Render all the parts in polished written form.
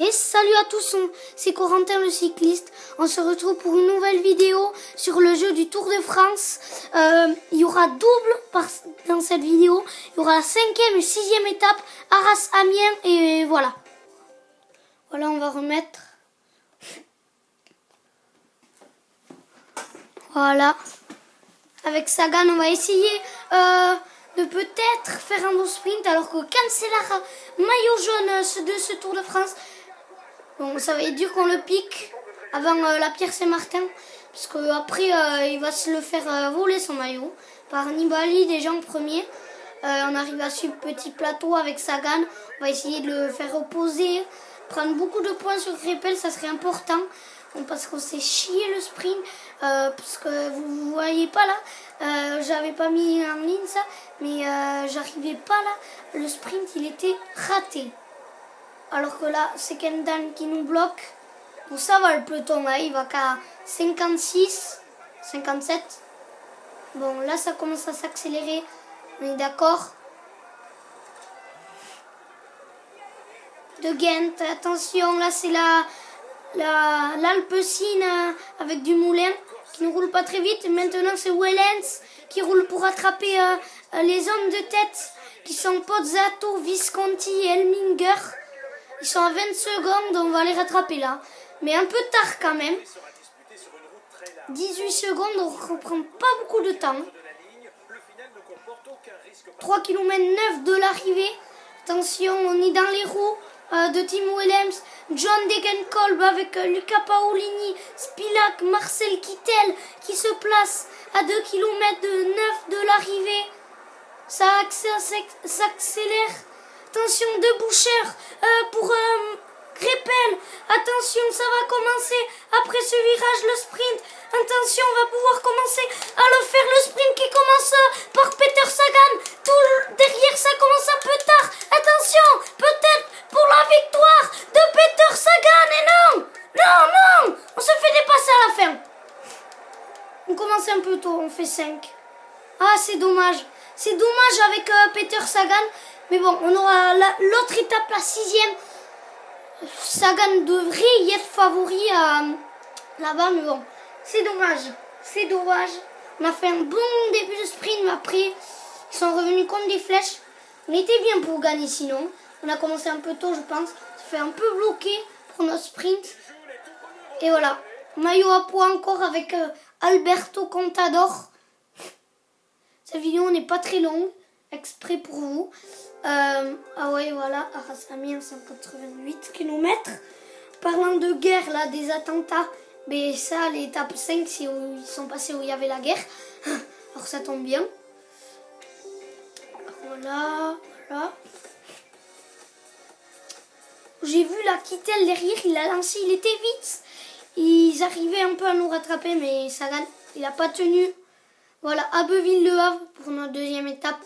Et salut à tous, c'est Corentin le cycliste. On se retrouve pour une nouvelle vidéo sur le jeu du Tour de France. Il y aura double dans cette vidéo. Il y aura la 5e et 6e étape, Arras-Amiens et voilà. Voilà, on va remettre. Voilà. Avec Sagan, on va essayer de peut-être faire un beau sprint alors que Cancellara, maillot jaune de ce Tour de France. Bon, ça va être dur qu'on le pique avant la Pierre-Saint-Martin. Parce qu'après, il va se le faire voler son maillot par Nibali déjà en premier. On arrive à suivre petit plateau avec Sagan. On va essayer de le faire reposer. Prendre beaucoup de points sur Greipel, ça serait important. Bon, parce qu'on s'est chié le sprint. Parce que vous voyez pas là. J'avais pas mis en ligne ça. Mais j'arrivais pas là. Le sprint, il était raté. Alors que là, c'est Kendall qui nous bloque. Bon, ça va le peloton, là, il va qu'à 56, 57. Bon, là, ça commence à s'accélérer. On est d'accord. De Ghent, attention, là, c'est l'Alpecin avec du moulin qui ne roule pas très vite. Maintenant, c'est Wellens qui roule pour attraper les hommes de tête qui sont Pozzato, Visconti et Elminger. Ils sont à 20 secondes, on va les rattraper là. Mais un peu tard quand même. 18 secondes, on ne reprend pas beaucoup de temps. 3 km 9 de l'arrivée. Attention, on est dans les roues de Tim Willems. John Degenkolb avec Luca Paolini, Spilak, Marcel Kittel qui se place à 2 km 9 de l'arrivée. Ça s'accélère. Attention, deux boucheurs pour Greipel. Attention, ça va commencer. Après ce virage, le sprint. Attention, on va pouvoir commencer à le faire. Le sprint qui commence par Peter Sagan. Tout derrière, ça commence un peu tard. Attention, peut-être pour la victoire de Peter Sagan. Et non, non, on se fait dépasser à la fin. On commence un peu tôt, on fait 5. Ah, c'est dommage. C'est dommage avec Peter Sagan. Mais bon, on aura l'autre étape, la 6e. Sagan devrait y être favori là-bas, mais bon, c'est dommage. C'est dommage. On a fait un bon début de sprint, mais après, ils sont revenus comme des flèches. On était bien pour gagner sinon. On a commencé un peu tôt, je pense. Ça fait un peu bloqué pour notre sprint. Et voilà. Maillot à poids encore avec Alberto Contador. Cette vidéo n'est pas très longue. Exprès pour vous. Ah ouais, voilà, Arras-Amiens, 188 km. Parlant de guerre, là, des attentats, mais ça, l'étape 5, c'est où ils sont passés où il y avait la guerre. Alors ça tombe bien. Voilà. J'ai vu la Kittel derrière, il a lancé, il était vite. Ils arrivaient un peu à nous rattraper, mais Sagan, il n'a pas tenu. Voilà, Abbeville-Le Havre pour notre deuxième étape,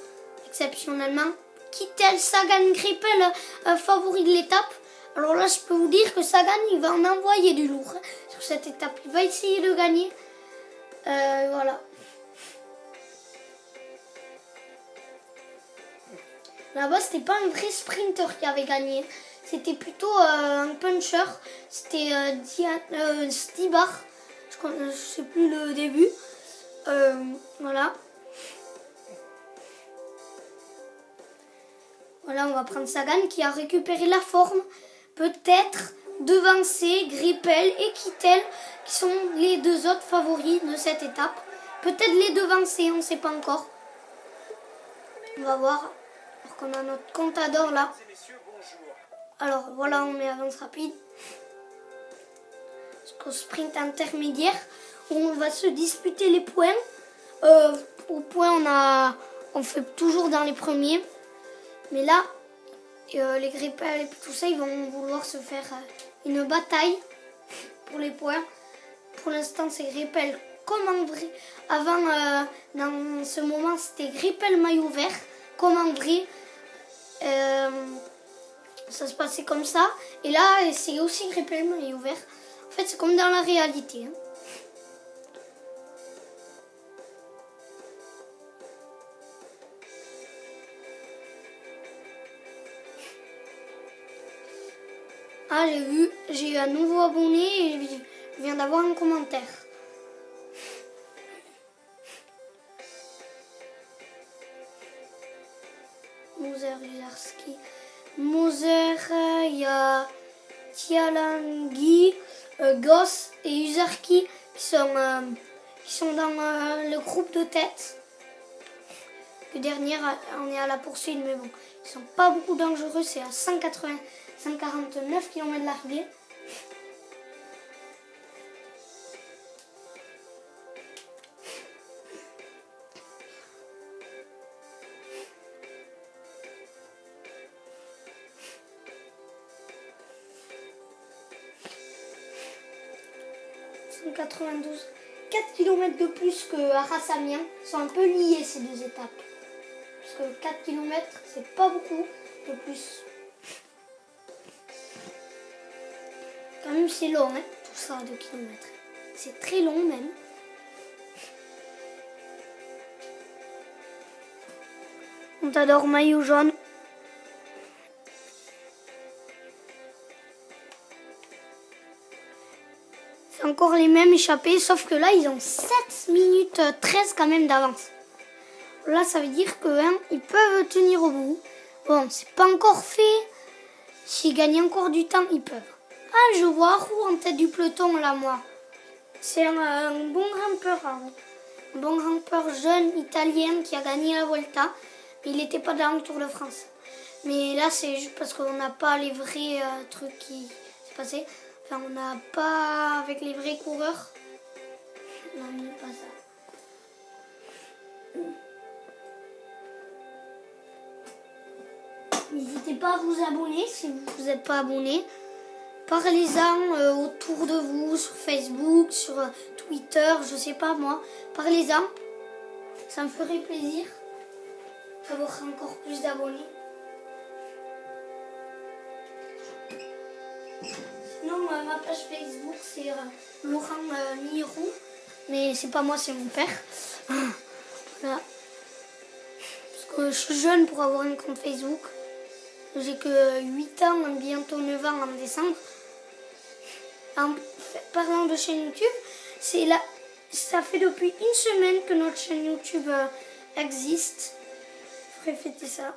exceptionnellement. Kittel, Sagan, Greipel, favori de l'étape. Alors là, je peux vous dire que Sagan, il va en envoyer du lourd sur cette étape. Il va essayer de gagner. Voilà. Là-bas, c'était pas un vrai sprinter qui avait gagné. C'était plutôt un puncher. C'était Stibar. Je sais plus le début. Voilà. Voilà, on va prendre Sagan qui a récupéré la forme. Peut-être devancer Greipel et Kittel qui sont les deux autres favoris de cette étape. Peut-être les devancer, on ne sait pas encore. On va voir. Alors qu'on a notre Contador là. Alors voilà, on met avance rapide. Jusqu'au sprint intermédiaire où on va se disputer les points. Au point, on fait toujours dans les premiers. Mais là, les Greipel et tout ça, ils vont vouloir se faire une bataille pour les points. Pour l'instant, c'est Greipel comme en vrai. Avant, dans ce moment, c'était Greipel maillot vert, comme en vrai. Ça se passait comme ça. Et là, c'est aussi Greipel maillot vert. En fait, c'est comme dans la réalité. Hein. Ah, j'ai eu un nouveau abonné et je viens d'avoir un commentaire. Moser, Uzarski. Moser, il y a Tialangui, Goss et Uzarki qui sont dans le groupe de tête. Le dernier, on est à la poursuite, mais bon, ils sont pas beaucoup dangereux, c'est à 149 km de l'arrivée. « 192, 4 km de plus que Arras-Amiens, sont un peu liés ces deux étapes. Parce que 4 km, c'est pas beaucoup de plus. Quand même, c'est long, hein, tout ça, 2 km. C'est très long, même. On t'adore, maillot jaune. C'est encore les mêmes échappés, sauf que là, ils ont 7 minutes 13 quand même d'avance. Là, ça veut dire qu'ils peuvent tenir au bout. Bon, c'est pas encore fait. S'ils gagnent encore du temps, ils peuvent. Ah, je vois Roux en tête du peloton, là, moi. C'est un bon grimpeur. Un bon grimpeur jeune italien qui a gagné la Vuelta. Mais il n'était pas dans le Tour de France. Mais là, c'est juste parce qu'on n'a pas les vrais trucs qui s'est passé. Enfin, on n'a pas avec les vrais coureurs. On n'a mis pas ça. N'hésitez pas à vous abonner si vous n'êtes pas abonné. Parlez-en autour de vous, sur Facebook, sur Twitter, je sais pas moi. Parlez-en. Ça me ferait plaisir d'avoir encore plus d'abonnés. Sinon, ma page Facebook, c'est Laurent Mirou. Mais c'est pas moi, c'est mon père. Voilà. Parce que je suis jeune pour avoir un compte Facebook. J'ai que 8 ans, bientôt 9 ans en décembre. En parlant de chaîne YouTube, ça fait depuis une semaine que notre chaîne YouTube existe. Je ferai fêter ça.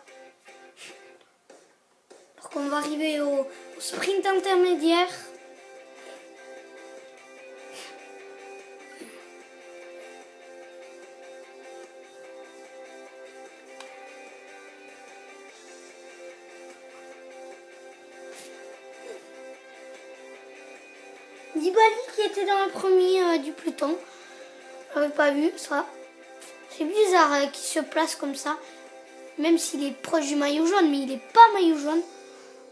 Alors qu'on va arriver au sprint intermédiaire. Nibali qui était dans le premier du peloton. J'avais pas vu ça. C'est bizarre qu'il se place comme ça. Même s'il est proche du maillot jaune, mais il n'est pas maillot jaune.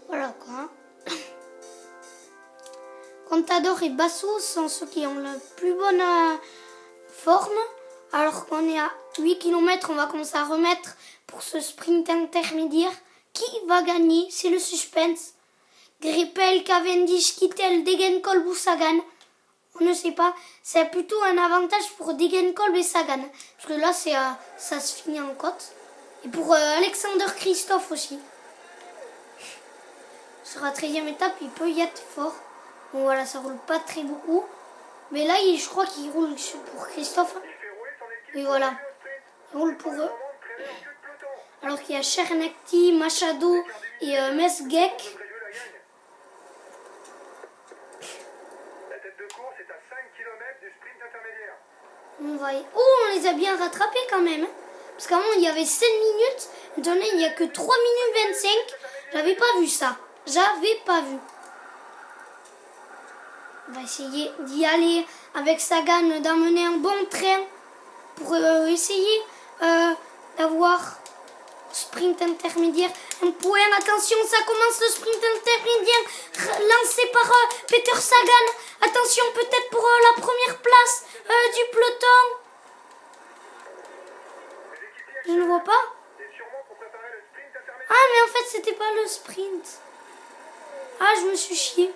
Voilà quoi. Contador et Basso sont ceux qui ont la plus bonne forme. Alors qu'on est à 8 km, on va commencer à remettre pour ce sprint intermédiaire. Qui va gagner? C'est le suspense. Greipel, Cavendish, Kittel, Degenkolb ou Sagan. On ne sait pas. C'est plutôt un avantage pour Degenkolb et Sagan. Parce que là, ça se finit en côte. Et pour Alexander Kristoff aussi. Sur la 13e étape, il peut y être fort. Bon voilà, ça roule pas très beaucoup. Mais là, je crois qu'il roule pour Kristoff. Et voilà. Il roule pour eux. Alors qu'il y a Chernecti, Machado et Mesgek. On les a bien rattrapés quand même. Parce qu'avant il y avait 7 minutes. Maintenant il n'y a que 3 minutes 25. J'avais pas vu ça. J'avais pas vu. On va essayer d'y aller avec Sagan, d'emmener un bon train. Pour essayer d'avoir sprint intermédiaire. Un point, attention, ça commence le sprint intermédiaire. Lancé par Peter Sagan. Attention peut-être pour la première place du peloton. Je ne vois pas. Ah mais en fait c'était pas le sprint. Ah je me suis chié.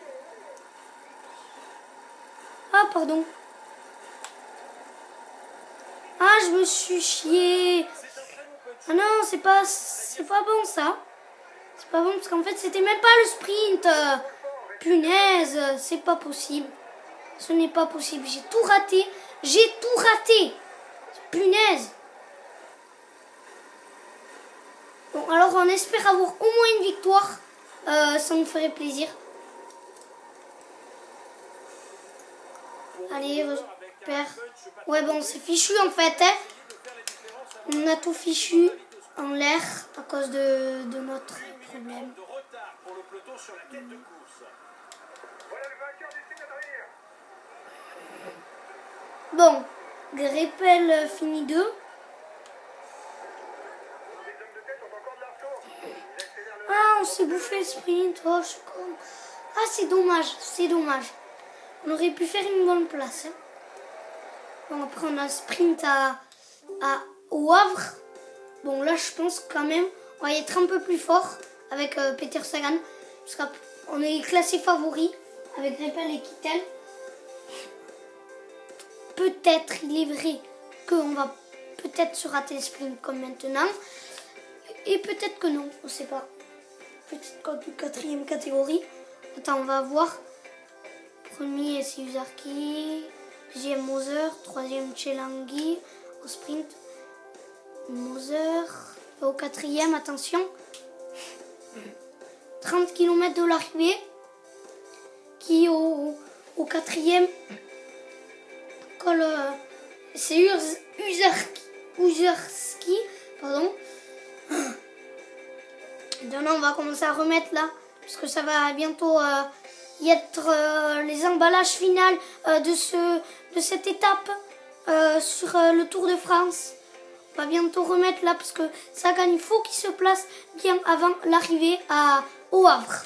Ah pardon. Ah je me suis chié. Ah non c'est pas bon ça. C'est pas bon parce qu'en fait c'était même pas le sprint. Punaise, c'est pas possible. Ce n'est pas possible. J'ai tout raté. J'ai tout raté. Punaise. Bon, alors on espère avoir au moins une victoire. Ça nous ferait plaisir. Allez, récupère. Ouais, bon, c'est fichu en fait. Hein. On a tout fichu en l'air à cause de notre problème. Bon, Greppel finit 2. Ah, on s'est bouffé le sprint. Oh, je suis con. Ah, c'est dommage, c'est dommage. On aurait pu faire une bonne place. Hein. Bon, après, on a le sprint au Havre. Bon, là, je pense quand même, on va être un peu plus fort avec Peter Sagan. Parce qu'on est classé favori avec Greppel et Kittel. Peut-être, il est vrai qu'on va peut-être se rater le sprint comme maintenant. Et peut-être que non, on ne sait pas. Peut-être qu'en 4e catégorie. Attends, on va voir. Premier, c'est Uzarki. Deuxième, Moser. Troisième, Chelangi. Au sprint, Moser. Au 4e, attention. 30 km de l'arrivée. Qui au 4e colle. C'est Uzarski. Pardon. Maintenant, on va commencer à remettre là. Parce que ça va bientôt y être les emballages finales de cette étape sur le Tour de France. On va bientôt remettre là parce que Sagan, il faut qu'il se place bien avant l'arrivée au Havre.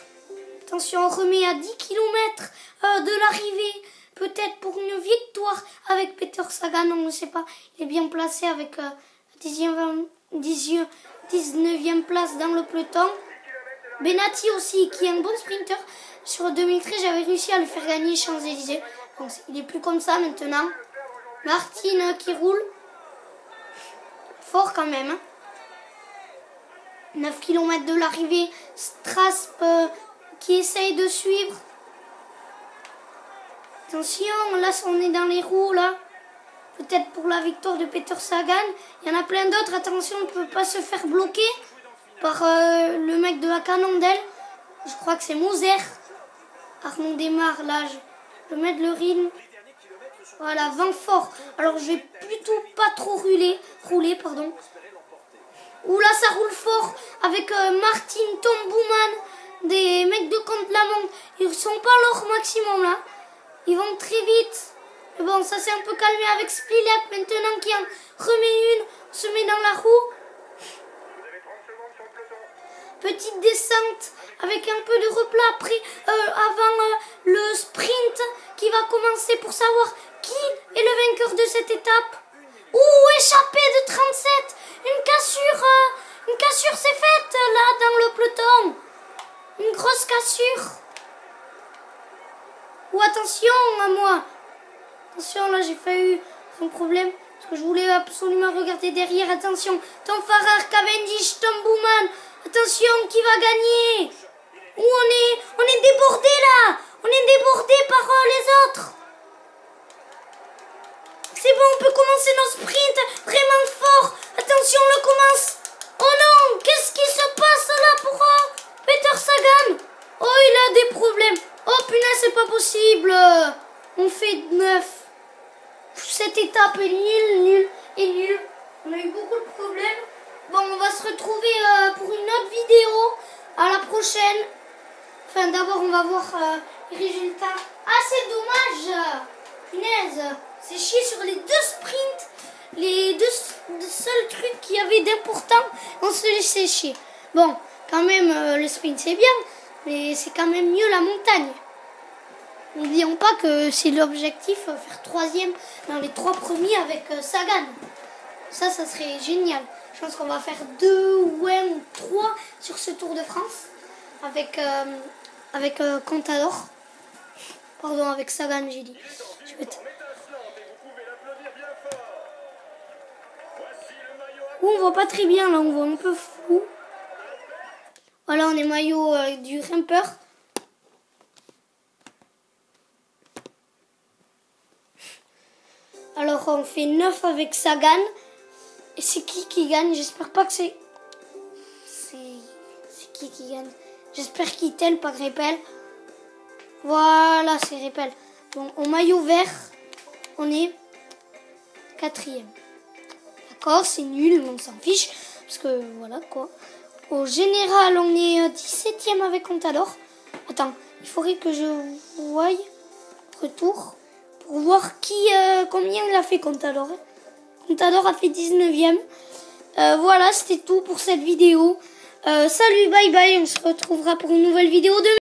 Attention, on remet à 10 km de l'arrivée. Peut-être pour une victoire avec Peter Sagan, on ne sait pas. Il est bien placé avec 19e place dans le peloton. Benati aussi, qui est un bon sprinter. Sur 2013, j'avais réussi à le faire gagner Champs-Élysées. Donc, il est plus comme ça maintenant. Martin qui roule. Fort quand même. Hein. 9 km de l'arrivée. Strasp qui essaye de suivre. Attention, là on est dans les roues là. Peut-être pour la victoire de Peter Sagan. Il y en a plein d'autres. Attention, on ne peut pas se faire bloquer par le mec de la Cannondale. Je crois que c'est Moser. Arnaud démarre là. Je vais mettre le rythme. Voilà, 20 fort. Alors je vais plutôt pas trop rouler. Ouh là, ça roule fort avec Martin, Tom Bouman, des mecs de contre-la-montre. Ils sont pas à leur maximum là. Ils vont très vite. Mais bon, ça s'est un peu calmé avec Spilak maintenant qui en remet une. On se met dans la roue. Petite descente avec un peu de replat après, avant le sprint qui va commencer pour savoir qui est le vainqueur de cette étape. Ouh, échappé de 37. Une cassure s'est faite là dans le peloton. Une grosse cassure. Ou attention à moi. Attention, là j'ai failli un problème. Parce que je voulais absolument regarder derrière. Attention, Tom Farrar, Cavendish, Tom Bouman. Attention, qui va gagner? Où on est débordé là. On est débordé par les autres. C'est bon, on peut commencer nos sprints vraiment fort. Attention, on le commence. Oh non, qu'est-ce qui se passe là pour Peter Sagan? Oh, il a des problèmes. Oh punaise, c'est pas possible. On fait 9. Cette étape est nulle. On a eu beaucoup de problèmes. Bon, on va se retrouver pour une autre vidéo. À la prochaine. Enfin, d'abord, on va voir les résultats. Ah, c'est dommage. Punaise. C'est chier sur les deux sprints. Les deux seuls trucs qu'il y avait d'important, on se laissait chier. Bon, quand même, le sprint, c'est bien. Mais c'est quand même mieux la montagne. N'oublions pas que c'est l'objectif, faire 3e dans les 3 premiers avec Sagan. Ça serait génial. Je pense qu'on va faire 2 ou 3 sur ce Tour de France avec Contador. Pardon, avec Sagan, j'ai dit. On voit pas très bien là, on voit un peu flou. Voilà, on est maillot du Remper. quand on fait 9 avec Sagan. Et c'est qui gagne? J'espère pas que c'est... C'est qui gagne? J'espère qu'il tel, pas Grépel. Voilà, c'est Grépel. Bon, au maillot vert, on est 4e. D'accord, c'est nul, mais on s'en fiche. Parce que, voilà, quoi. Au général, on est 17e avec Contador. Attends, il faudrait que je voie retour pour voir combien il a fait Contador. Contador a fait 19e. Voilà, c'était tout pour cette vidéo. Salut, bye bye, on se retrouvera pour une nouvelle vidéo demain.